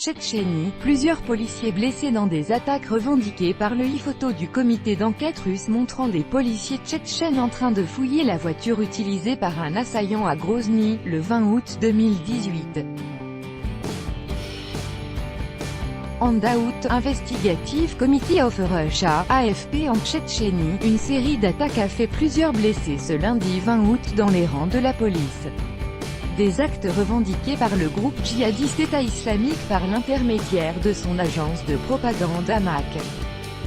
Tchétchénie, plusieurs policiers blessés dans des attaques revendiquées par le photo du comité d'enquête russe montrant des policiers tchétchènes en train de fouiller la voiture utilisée par un assaillant à Grozny, le 20 août 2018. Handout Investigative Committee of Russia, AFP en Tchétchénie, une série d'attaques a fait plusieurs blessés ce lundi 20 août dans les rangs de la police. Des actes revendiqués par le groupe djihadiste État islamique par l'intermédiaire de son agence de propagande Amak.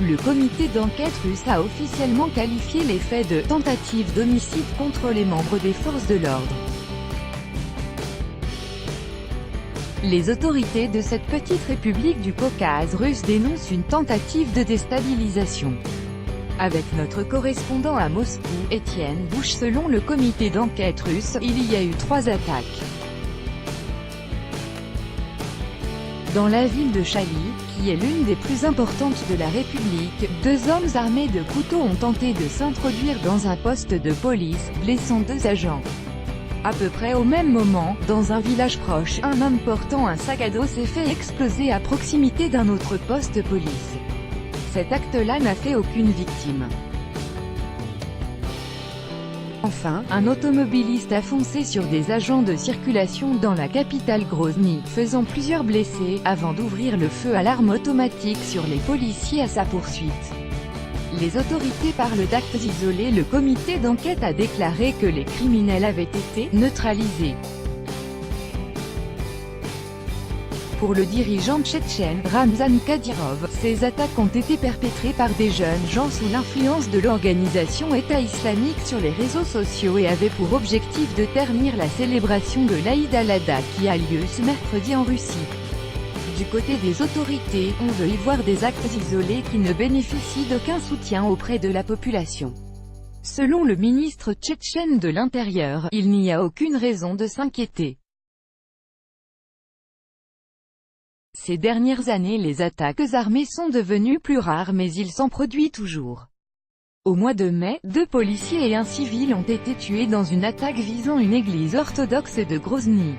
Le comité d'enquête russe a officiellement qualifié les faits de « tentative d'homicide contre les membres des forces de l'ordre ». Les autorités de cette petite république du Caucase russe dénoncent une tentative de déstabilisation. Avec notre correspondant à Moscou, Étienne Bouche, selon le comité d'enquête russe, il y a eu 3 attaques. Dans la ville de Chali, qui est l'une des plus importantes de la République, 2 hommes armés de couteaux ont tenté de s'introduire dans un poste de police, blessant 2 agents. À peu près au même moment, dans un village proche, un homme portant un sac à dos s'est fait exploser à proximité d'un autre poste police. Cet acte-là n'a fait aucune victime. Enfin, un automobiliste a foncé sur des agents de circulation dans la capitale Grozny, faisant plusieurs blessés, avant d'ouvrir le feu à l'arme automatique sur les policiers à sa poursuite. Les autorités parlent d'actes isolés. Le comité d'enquête a déclaré que les criminels avaient été « neutralisés ». Pour le dirigeant tchétchène, Ramzan Kadyrov, ces attaques ont été perpétrées par des jeunes gens sous l'influence de l'organisation État islamique sur les réseaux sociaux et avaient pour objectif de ternir la célébration de l'Aïd al-Adha qui a lieu ce mercredi en Russie. Du côté des autorités, on veut y voir des actes isolés qui ne bénéficient d'aucun soutien auprès de la population. Selon le ministre tchétchène de l'Intérieur, il n'y a aucune raison de s'inquiéter. Ces dernières années, les attaques armées sont devenues plus rares mais il s'en produit toujours. Au mois de mai, 2 policiers et un civil ont été tués dans une attaque visant une église orthodoxe de Grozny.